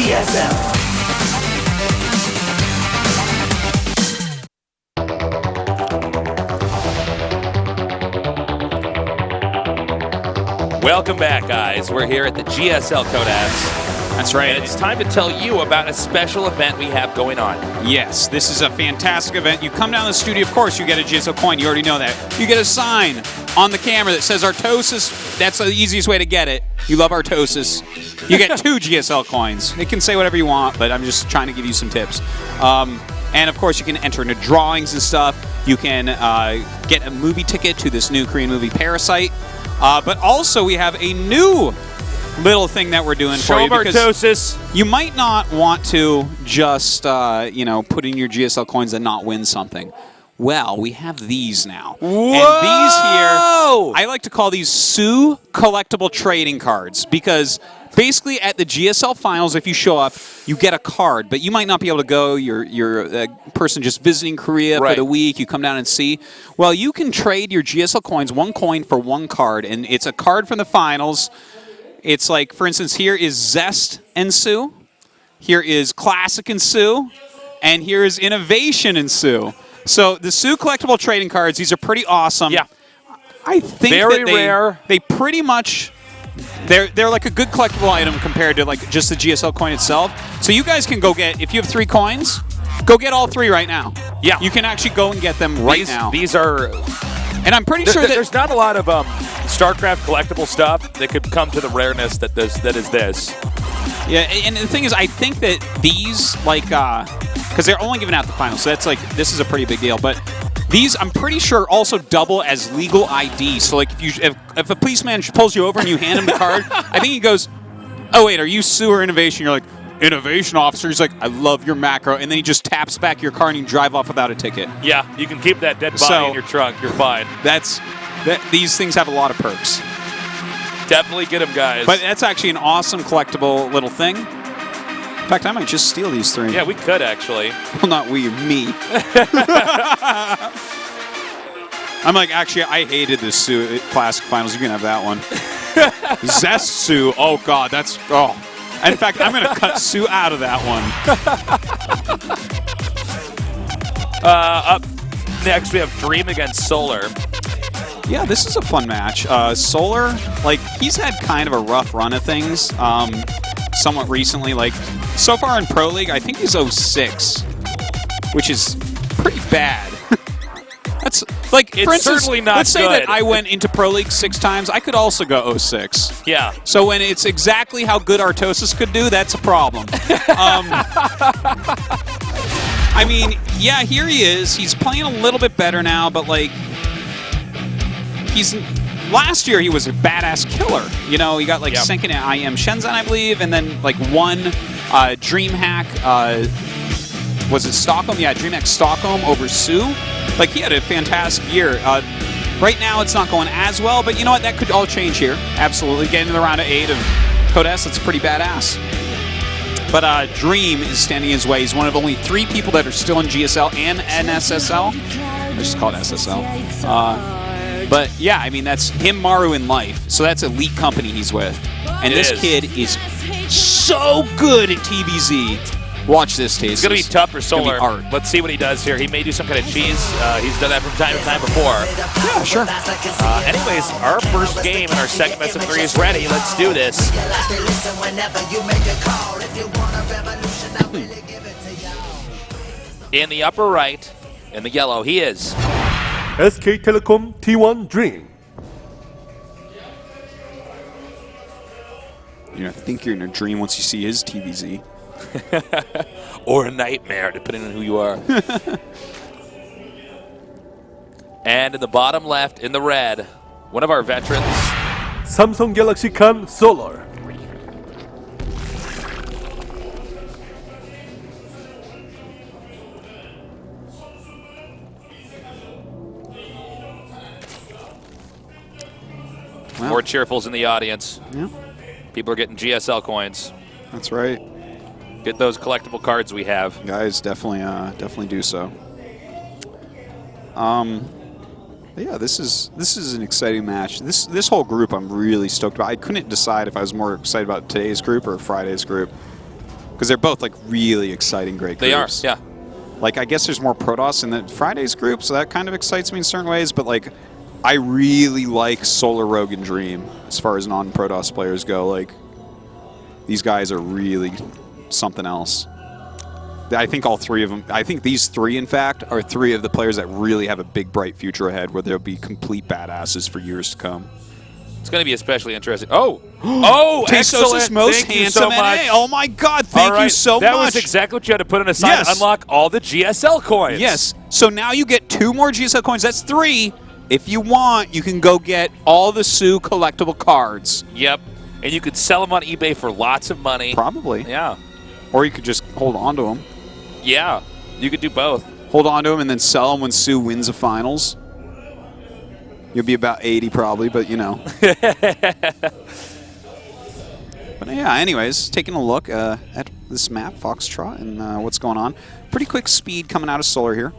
GSL. Welcome back, guys. We're here at the GSL Code S. That's right. And it's time to tell you about a special event we have going on. Yes, this is a fantastic event. You come down to the studio, of course, you get a GSL coin. You already know that. You get a sign on the camera that says Artosis. That's the easiest way to get it. You love Artosis. You get 2 GSL coins. It can say whatever you want, but I'm just trying to give you some tips. And, of course, you can enter into drawings and stuff. You can get a movie ticket to this new Korean movie, Parasite. But also, we have a new little thing that we're doing for you. Artosis. You might not want to just, put in your GSL coins and not win something. Well, we have these now. Whoa! And these here, I like to call these Sue collectible trading cards because basically at the GSL finals, if you show up, you get a card, but you might not be able to go. You're a person just visiting Korea for the week. You come down and see. Well, you can trade your GSL coins, 1 coin for 1 card, and it's a card from the finals. It's like, for instance, here is Zest and Sue. Here is Classic and Sue. And here is Innovation and Sue. So the Sue collectible trading cards, these are pretty awesome. Yeah. I think very that rare. They pretty much, they're like a good collectible item compared to like just the GSL coin itself. So you guys can go get, if you have 3 coins, go get all 3 right now. Yeah. You can actually go and get them right now. These are... And I'm pretty sure that... There's not a lot of StarCraft collectible stuff that could come to the rareness that is this. Yeah, and the thing is, I think that these, like, because they're only giving out the finals, so that's like, this is a pretty big deal. But these, I'm pretty sure, also double as legal ID. So, like, if a policeman pulls you over and you hand him the card, I think he goes, "Oh wait, are you Sue or Innovation?" You're like, "Innovation officer." He's like, "I love your macro," and then he just taps back your car and you drive off without a ticket. Yeah, you can keep that dead body in your trunk. You're fine. These things have a lot of perks. Definitely get them, guys. But that's actually an awesome collectible little thing. In fact, I might just steal these 3. Yeah, we could actually. Well, not we, me. I'm like, actually, I hated this Sue Classic Finals. You can have that one. Zest Sue. Oh, God, that's... Oh. In fact, I'm going to cut Sue out of that one. Up next, we have Dream against Solar. Yeah, this is a fun match. Solar, like, he's had kind of a rough run of things somewhat recently. Like, so far in Pro League, I think he's 06, which is pretty bad. That's, like, for instance, certainly not let's say good. that I went into Pro League 6 times. I could also go 06. Yeah. So when it's exactly how good Artosis could do, that's a problem. I mean, yeah, here he is. He's playing a little bit better now, but, like, last year he was a badass killer. You know, he got like Senkin at IM Shenzhen, I believe, and then like one DreamHack, was it Stockholm? Yeah, DreamHack Stockholm over Sue. Like, he had a fantastic year. Right now it's not going as well, but you know what? That could all change here. Absolutely. Getting to the round of 8 of Code S, that's pretty badass. But Dream is standing in his way. He's one of only 3 people that are still in GSL and NSSL. Let's just call it SSL. But yeah, I mean, that's him, Maru in life. So that's elite company he's with. And this kid is so good at TvZ. Watch this, Taste. It's going to be tough for Solar. Let's see what he does here. He may do some kind of cheese. He's done that from time to time before. Yeah, sure. Anyways, our first game in our second best of 3 is ready. Let's do this. In the upper right, in the yellow, he is SK Telecom T1 Dream. You know, I think you're in a dream once you see his TvZ. Or a nightmare, depending on who you are. And in the bottom left, in the red, one of our veterans, Samsung Galaxy Can Solar. Wow. More cheerfuls in the audience. Yeah. People are getting GSL coins. That's right. Get those collectible cards we have. Guys, definitely do so. But yeah, this is an exciting match. This whole group I'm really stoked about. I couldn't decide if I was more excited about today's group or Friday's group. Because they're both like really exciting great groups. They are, yeah. Like, I guess there's more Protoss in the Fridays group, so that kind of excites me in certain ways. But, like, I really like Solar, Rogue, and Dream as far as non-Protoss players go. Like, these guys are really something else. I think all three of them, I think these three, in fact, are three of the players that really have a big, bright future ahead where they'll be complete badasses for years to come. It's going to be especially interesting. Oh! Oh, excellent. Most Thank you so handsome much. NA. Oh, my God. Thank you so much. That was exactly what you had to put in a side to unlock all the GSL coins. Yes. So now you get 2 more GSL coins. That's 3. If you want, you can go get all the Sue collectible cards. Yep. And you could sell them on eBay for lots of money. Probably. Yeah. Or you could just hold on to them. Yeah. You could do both. Hold on to them and then sell them when Sue wins the finals. You'll be about 80 probably, but you know. But yeah, anyways, taking a look at this map, Foxtrot, and what's going on. Pretty quick speed coming out of Solar here.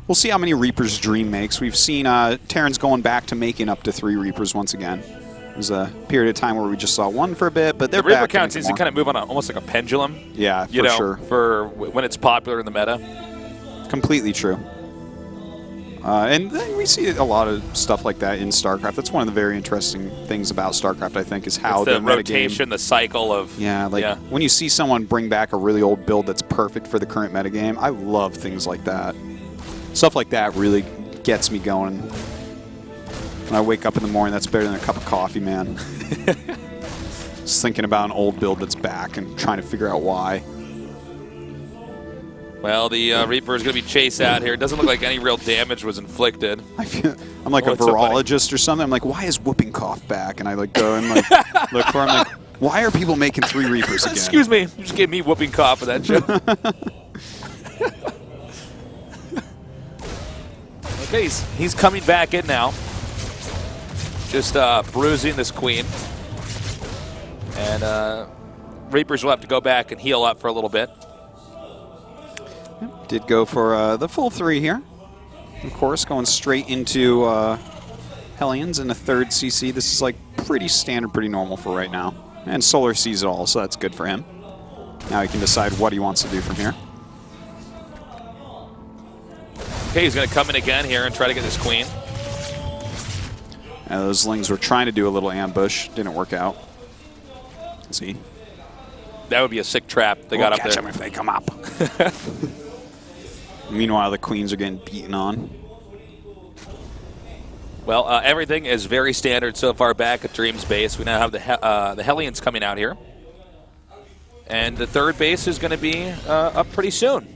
We'll see how many Reapers Dream makes. We've seen Terran's going back to making up to 3 Reapers once again. There's a period of time where we just saw 1 for a bit, but they're the Reaper back count seems to kind of move on almost like a pendulum. Yeah, for sure. For when it's popular in the meta. Completely true. And then we see a lot of stuff like that in StarCraft. That's one of the very interesting things about StarCraft, I think, is how it's the metagame, rotation, the cycle of... when you see someone bring back a really old build that's perfect for the current metagame, I love things like that. Stuff like that really gets me going. When I wake up in the morning, that's better than a cup of coffee, man. Just thinking about an old build that's back and trying to figure out why. Well, the Reaper is going to be chased out here. It doesn't look like any real damage was inflicted. I'm like a virologist or something. I'm like, why is whooping cough back? And I like go and like look for him. Like, why are people making 3 Reapers again? Excuse me, you just gave me whooping cough for that joke. Okay, he's coming back in now. Just bruising this queen. And Reapers will have to go back and heal up for a little bit. Did go for the full 3 here. Of course, going straight into Hellions in a 3rd CC. This is like pretty standard, pretty normal for right now. And Solar sees it all, so that's good for him. Now he can decide what he wants to do from here. Okay, he's going to come in again here and try to get this queen. Those Lings were trying to do a little ambush. Didn't work out. See? That would be a sick trap they got up there. Catch them if they come up. Meanwhile, the queens are getting beaten on. Well, everything is very standard so far back at Dream's base. We now have the Hellions coming out here. And the 3rd base is going to be up pretty soon.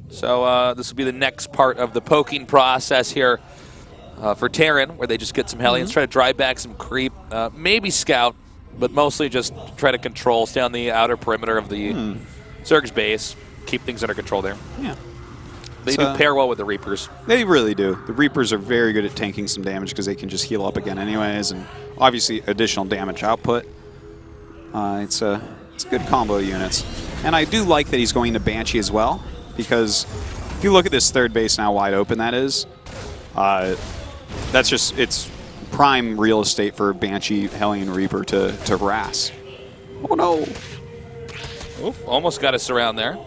So this will be the next part of the poking process here for Terran, where they just get some Hellions, try to drive back some creep, maybe scout, but mostly just try to control, stay on the outer perimeter of the Zerg's base, keep things under control there. Yeah. They do pair well with the Reapers. They really do. The Reapers are very good at tanking some damage because they can just heal up again anyways, and obviously additional damage output. It's a good combo of units. And I do like that he's going to Banshee as well, because if you look at this 3rd base now wide open that is, that's just, it's prime real estate for Banshee, Hellion, Reaper to harass. Oh no! Oop, almost got us around there.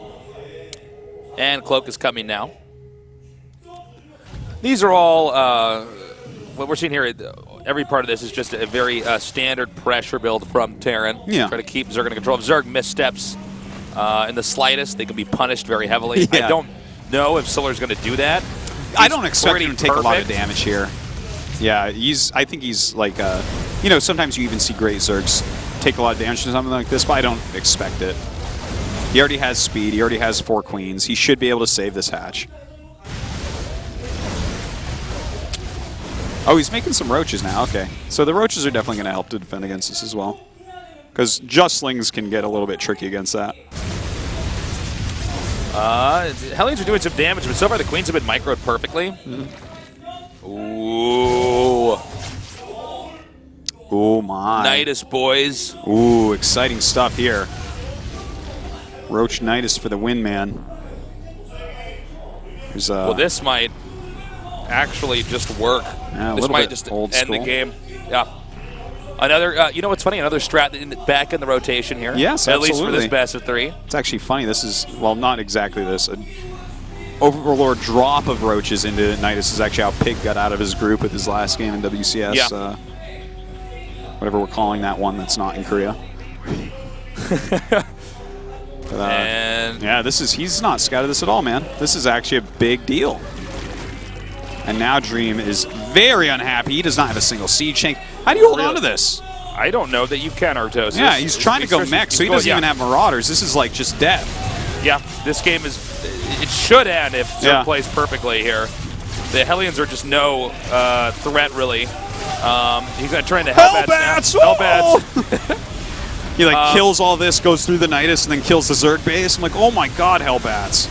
And Cloak is coming now. These are all, what we're seeing here, every part of this is just a very standard pressure build from Terran. Yeah. Try to keep Zerg under control. If Zerg missteps in the slightest, they can be punished very heavily. Yeah. I don't know if Solar's going to do that. I don't expect him to take a lot of damage here. Yeah, I think he's like, you know, sometimes you even see great Zergs take a lot of damage to something like this, but I don't expect it. He already has speed. He already has 4 queens. He should be able to save this hatch. Oh, he's making some roaches now. Okay. So the roaches are definitely going to help to defend against this as well. Because Justlings can get a little bit tricky against that. Hellions are doing some damage, but so far the queens have been microed perfectly. Ooh. Oh, my. Nidus, boys. Ooh, exciting stuff here. Roach Nidus for the win, man. There's, well, this might actually just work. Yeah, this might just end the game. Yeah. Another, you know what's funny? Another strat back in the rotation here. Yes, at absolutely. least for this best of 3. It's actually funny. This is, well, not exactly this. An Overlord drop of roaches into Nidus is actually how Pig got out of his group with his last game in WCS. Yeah. Whatever we're calling that one that's not in Korea. And yeah, he's not scouted this at all, man. This is actually a big deal. And now Dream is very unhappy. He does not have a single siege tank. How do you hold on to this? I don't know that you can, Artosis. Yeah, he's trying to go mech, so he doesn't even have Marauders. This is like just death. Yeah, this game is, it should end if Zerg plays perfectly here. The Hellions are just no threat, really. He's going to turn into Hellbats now. Hellbats. He like kills all this, goes through the Nidus, and then kills the Zerg base. I'm like, oh my god, Hellbats.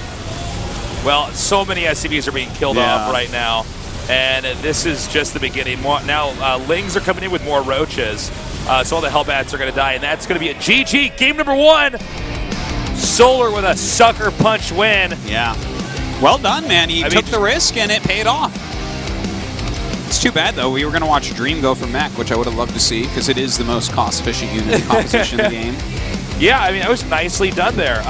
Well, so many SCVs are being killed off right now, and this is just the beginning. Now, Lings are coming in with more roaches, so all the Hellbats are going to die, and that's going to be a GG. Game number 1. Solar with a sucker punch win. Yeah. Well done, man. He took the risk, and it paid off. It's too bad, though. We were going to watch Dream go for mech, which I would have loved to see, because it is the most cost-efficient unit composition in the game. Yeah, I mean, that was nicely done there.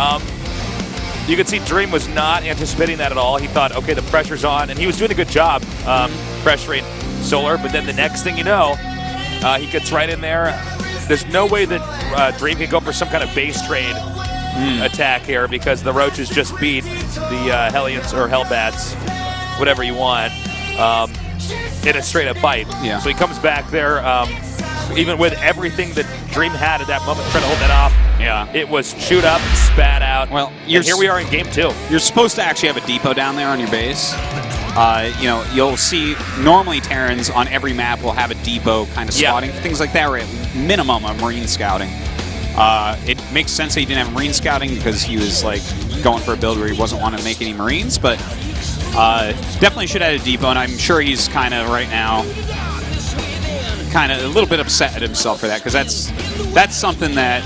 You could see Dream was not anticipating that at all. He thought, okay, the pressure's on, and he was doing a good job pressuring Solar, but then the next thing you know, he gets right in there. There's no way that Dream can go for some kind of base trade attack here because the Roaches just beat the Hellions or Hellbats, whatever you want, in a straight-up fight. Yeah. So he comes back there, even with everything that Dream had at that moment, trying to hold that off. Yeah. It was chewed up and spat out. Well, and here we are in game 2. You're supposed to actually have a depot down there on your base. You know, you'll see normally Terrans on every map will have a depot kind of spotting, things like that, or at minimum a marine scouting. It makes sense that he didn't have marine scouting because he was like going for a build where he wasn't wanting to make any marines, but definitely should have had a depot, and I'm sure he's kind of right now kind of a little bit upset at himself for that, because that's something that,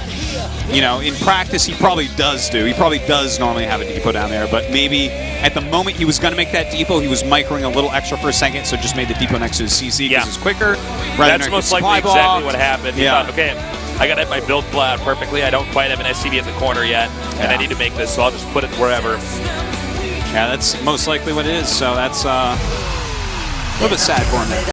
you know, in practice he probably does do. He probably does normally have a depot down there, but maybe at the moment he was going to make that depot, he was microing a little extra for a second, so just made the depot next to his CC because it's quicker. That's most likely exactly what happened. He thought, okay, I got to hit my build plan perfectly. I don't quite have an SCV in the corner yet, and I need to make this, so I'll just put it wherever. Yeah, that's most likely what it is, so that's a little bit sad for him there.